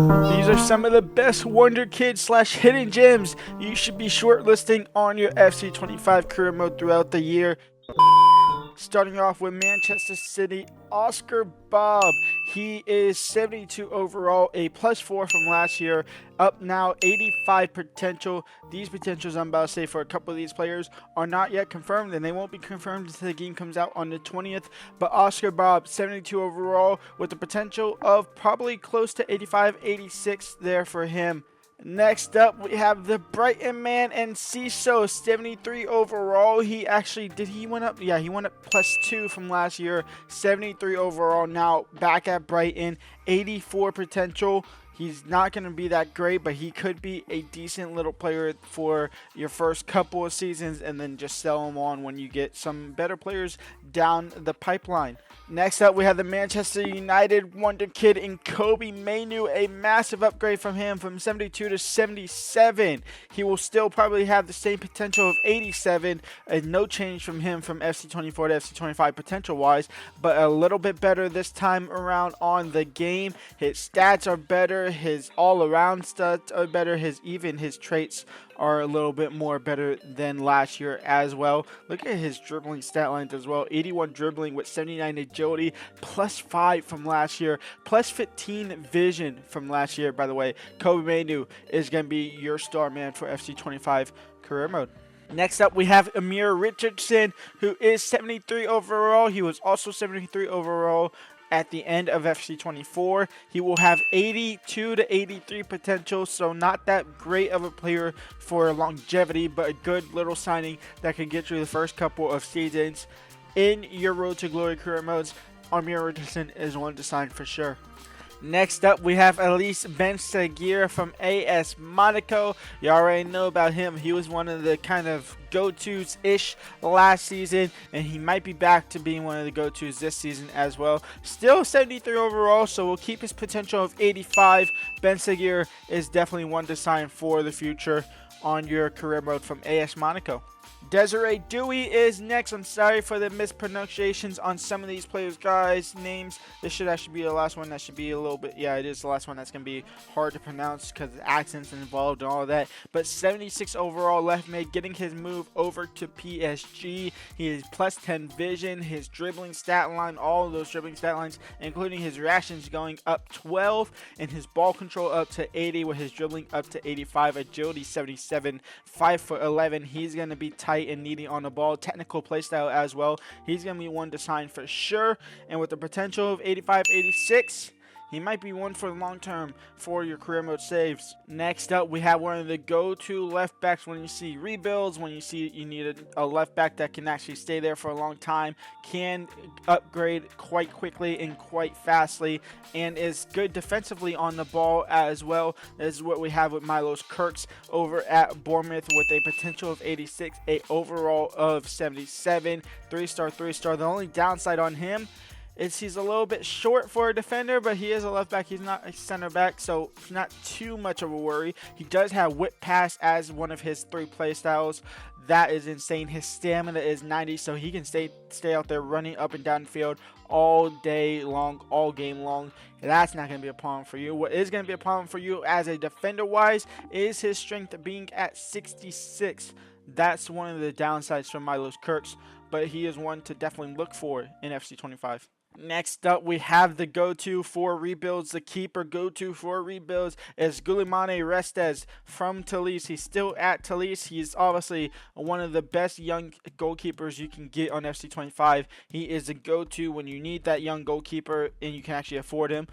These are some of the best Wonder Kids slash hidden gems you should be shortlisting on your FC25 career mode throughout the year. Starting off with Manchester City, Oscar Bob. He is 72 overall, a +4 from last year, up now 85 potential. These potentials I'm about to say for a couple of these players are not yet confirmed, and they won't be confirmed until the game comes out on the 20th. But Oscar Bob, 72 overall, with the potential of probably close to 85, 86 there for him. Next up, we have the Brighton Man and CISO, 73 overall. He actually, did he went up? Yeah, he went up +2 from last year, 73 overall. Now back at Brighton, 84 potential. He's not going to be that great, but he could be a decent little player for your first couple of seasons, and then just sell him on when you get some better players down the pipeline. Next up, we have the Manchester United Wonderkid and Kobe Mainu, a massive upgrade from him from 72 to 77. He will still probably have the same potential of 87, and no change from him from FC24 to FC25 potential-wise, but a little bit better this time around on the game. His stats are better, his all-around stats are better, his traits are a little bit more better than last year as well. Look at his dribbling stat lines as well. 81 dribbling with 79 agility, +5 from last year, +15 vision from last year. By the way, Kobe Mainu is going to be your star man for FC25 career mode. Next up, we have Amir Richardson, who is 73 overall. He was also 73 overall at the end of FC24. He will have 82 to 83 potential, so not that great of a player for longevity, but a good little signing that can get you the first couple of seasons in your Road to Glory career modes. Amir Richardson is one to sign for sure. Next up, we have Elise Bensar from AS Monaco. You already know about him. He was one of the kind of go-tos-ish last season, and he might be back to being one of the go-tos this season as well. Still 73 overall, so we'll keep his potential of 85. Bensar is definitely one to sign for the future on your career mode from AS Monaco. Desiree Dewey is next. I'm sorry for the mispronunciations on some of these players, guys' names. This should actually be the last one. That should be a little bit, yeah, it is the last one. That's going to be hard to pronounce because the accents involved and all of that. But 76 overall left mid, getting his move over to PSG. He is +10 vision, his dribbling stat line, all of those dribbling stat lines, including his reactions going up 12, and his ball control up to 80, with his dribbling up to 85, agility 77, 5'11". He's going to be tight and needy on the ball, technical playstyle as well. He's going to be one to sign for sure, and with the potential of 85, 86, he might be one for the long term for your career mode saves. Next up, we have one of the go-to left backs when you see rebuilds, when you see you need a left back that can actually stay there for a long time, can upgrade quite quickly and quite fastly, and is good defensively on the ball as well. This is what we have with Milos Kirk over at Bournemouth, with a potential of 86, a overall of 77, 3-star, 3-star. The only downside on him is he's a little bit short for a defender, but he is a left back. He's not a center back, so it's not too much of a worry. He does have whip pass as one of his 3 play styles. That is insane. His stamina is 90, so he can stay out there running up and down the field all day long, all game long. That's not going to be a problem for you. What is going to be a problem for you as a defender-wise is his strength being at 66. That's one of the downsides from Milos Kirk, but he is one to definitely look for in FC25. Next up, we have the go-to for rebuilds. The keeper go-to for rebuilds is Gulam Reis from Talise. He's still at Talise. He's obviously one of the best young goalkeepers you can get on FC25. He is a go-to when you need that young goalkeeper and you can actually afford him.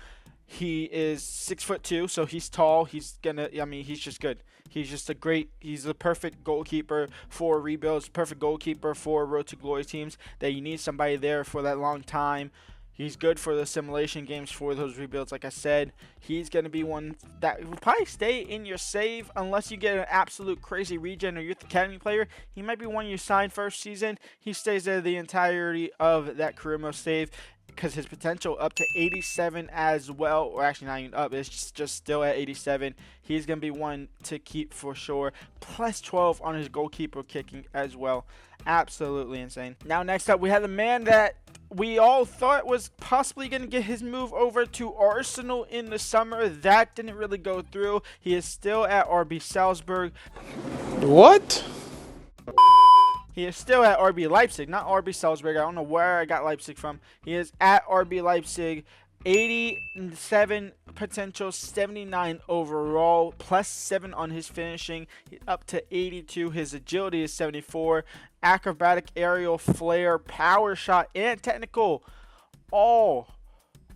He is 6'2", so he's tall. He's just good. He's the perfect goalkeeper for rebuilds, perfect goalkeeper for Road to Glory teams that you need somebody there for that long time. He's good for the simulation games for those rebuilds, like I said. He's going to be one that will probably stay in your save unless you get an absolute crazy regen or youth academy player. He might be one you sign first season. He stays there the entirety of that career mode save, because his potential up to 87 as well, or actually not even up, it's just still at 87. He's going to be one to keep for sure. +12 on his goalkeeper kicking as well. Absolutely insane. Now next up, we have the man that we all thought was possibly going to get his move over to Arsenal in the summer. That didn't really go through. He is still at RB Salzburg. What? He is still at RB Leipzig, not RB Salzburg. I don't know where I got Leipzig from. He is at RB Leipzig. 87 potential, 79 overall, +7 on his finishing, up to 82. His agility is 74. Acrobatic, aerial, flare, power shot, and technical, all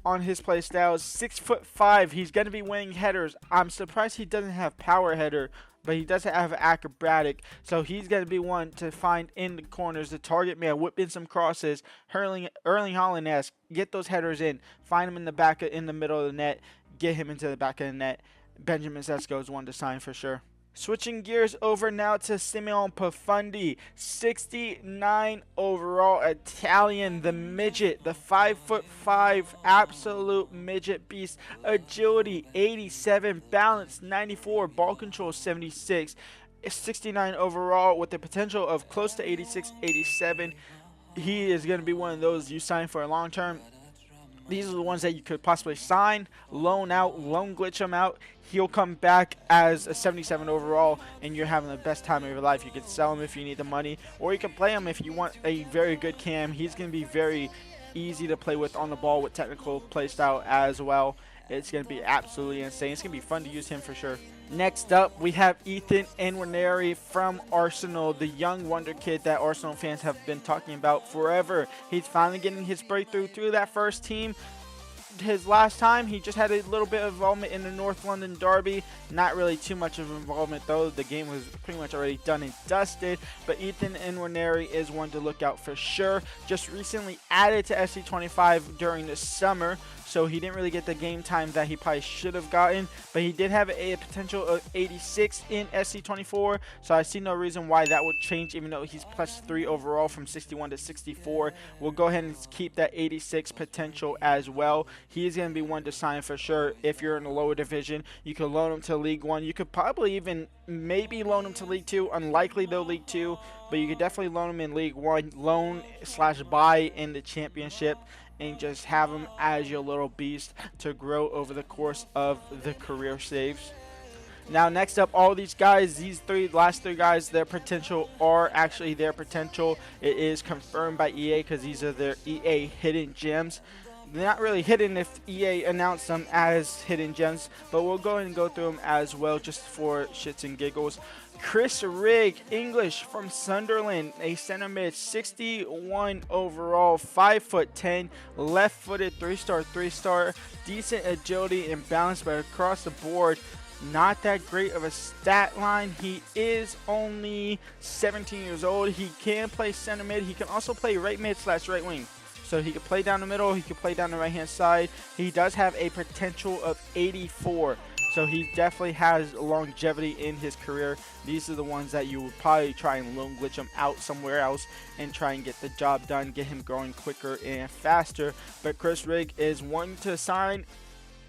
on his play styles. 6'5". He's going to be winning headers. I'm surprised he doesn't have power header, but he does have acrobatic, so he's going to be one to find in the corners, the target man, whip in some crosses. Erling Haaland-esque, get those headers in, find him in the back, in the middle of the net, get him into the back of the net. Benjamin Sesko is one to sign for sure. Switching gears over now to Simeon Pione, 69 overall, Italian, the midget, the 5'5", absolute midget beast. Agility 87, balance 94, ball control 76, 69 overall with the potential of close to 86, 87. He is going to be one of those you sign for a long term. These are the ones that you could possibly sign, loan out, loan glitch him out. He'll come back as a 77 overall, and you're having the best time of your life. You can sell him if you need the money, or you can play him if you want a very good cam. He's going to be very easy to play with on the ball with technical play style as well. It's going to be absolutely insane. It's going to be fun to use him for sure. Next up, we have Ethan Nwaneri from Arsenal, the young wonder kid that Arsenal fans have been talking about forever. He's finally getting his breakthrough through that first team. His last time, he just had a little bit of involvement in the North London derby. Not really too much of involvement, though. The game was pretty much already done and dusted. But Ethan Nwaneri is one to look out for sure. Just recently added to FC25 during the summer, so he didn't really get the game time that he probably should have gotten. But he did have a potential of 86 in SC24, so I see no reason why that would change, even though he's +3 overall from 61 to 64. We'll go ahead and keep that 86 potential as well. He is going to be one to sign for sure. If you're in the lower division, you could loan him to League 1. You could probably even maybe loan him to League 2. Unlikely though, League 2. But you could definitely loan him in League 1. Loan/buy in the Championship. And just have him as your little beast to grow over the course of the career saves. Now, next up, all these guys, these last three guys, their potential are actually their potential. It is confirmed by EA because these are their EA hidden gems. They're not really hidden if EA announced them as hidden gems, but we'll go ahead and go through them as well just for shits and giggles. Chris Rigg, English from Sunderland, a center mid, 61 overall, 5'10", left-footed, 3-star, decent agility and balance, but across the board, not that great of a stat line. He is only 17 years old. He can play center mid. He can also play right mid/right wing. So he could play down the middle. He could play down the right-hand side. He does have a potential of 84. So he definitely has longevity in his career. These are the ones that you would probably try and loan glitch him out somewhere else and try and get the job done, get him growing quicker and faster. But Chris Rigg is one to sign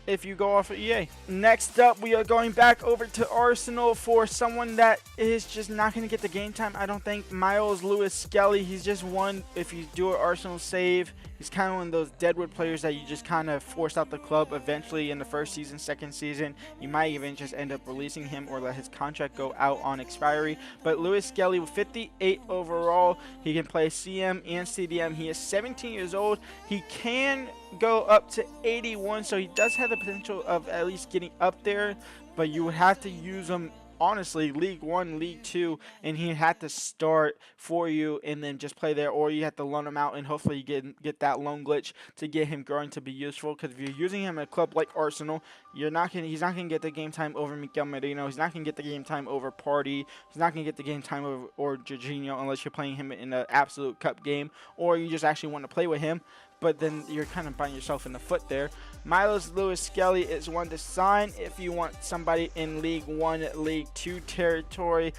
if you go off of EA. Next up, we are going back over to Arsenal for someone that is just not going to get the game time, I don't think. Milos Skelly, he's just one, if you do an Arsenal save, he's kind of one of those deadwood players that you just kind of force out the club eventually in the first season, second season. You might even just end up releasing him or let his contract go out on expiry. But Skelly with 58 overall, he can play CM and CDM. He is 17 years old. He can go up to 81, so he does have the potential of at least getting up there, but you would have to use him honestly League 1, League 2, and he had to start for you and then just play there, or you have to loan him out and hopefully you get that loan glitch to get him growing to be useful. Because if you're using him at a club like Arsenal, he's not gonna get the game time over Mikel Merino. He's not gonna get the game time over Party. He's not gonna get the game time over Jorginho unless you're playing him in an absolute cup game or you just actually want to play with him. But then you're kind of biting yourself in the foot there. Milos Skelly is one to sign if you want somebody in League 1, League 2 territory.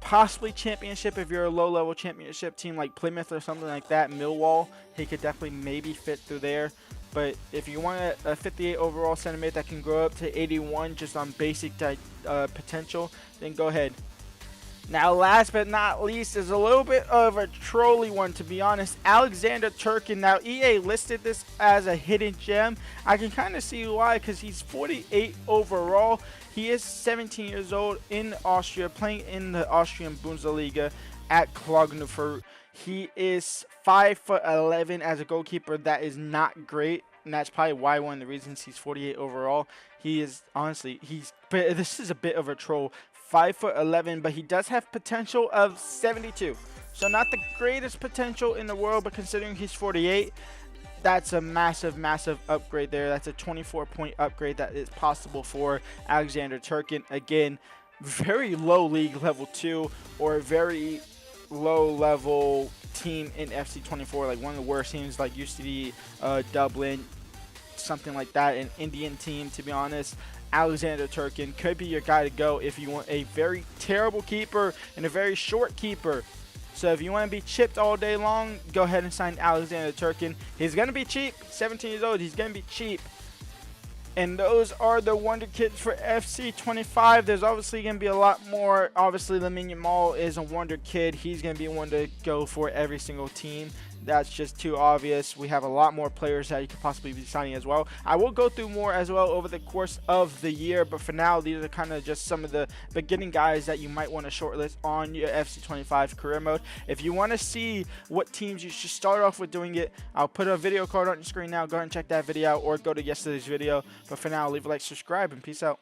Possibly Championship if you're a low-level Championship team like Plymouth or something like that. Millwall, he could definitely maybe fit through there. But if you want a 58 overall center mid that can grow up to 81 just on basic potential, then go ahead. Now, last but not least is a little bit of a trolly one, to be honest. Alexander Turkin. Now, EA listed this as a hidden gem. I can kind of see why, because he's 48 overall. He is 17 years old in Austria, playing in the Austrian Bundesliga at Klagenfurt. He is 5'11" as a goalkeeper. That is not great, and that's probably why one of the reasons he's 48 overall. He is, honestly, but this is a bit of a troll. 5'11", but he does have potential of 72. So not the greatest potential in the world, but considering he's 48, that's a massive, massive upgrade there. That's a 24-point upgrade that is possible for Alexander Turkin. Again, very low league level 2 or very low level team in FC25, like one of the worst teams like UCD, Dublin, something like that, an Indian team, to be honest. Alexander Turkin could be your guy to go if you want a very terrible keeper and a very short keeper. So if you want to be chipped all day long, go ahead and sign Alexander Turkin. He's going to be cheap. 17 years old. He's going to be cheap. And those are the Wonder Kids for FC25. There's obviously going to be a lot more. Obviously, Lamine Yamal is a Wonder Kid. He's going to be one to go for every single team. That's just too obvious. We have a lot more players that you could possibly be signing as well. I will go through more as well over the course of the year, but for now, these are kind of just some of the beginning guys that you might want to shortlist on your FC25 career mode. If you want to see what teams you should start off with doing it, I'll put a video card on your screen now. Go ahead and check that video out or go to yesterday's video. But for now, leave a like, subscribe, and peace out.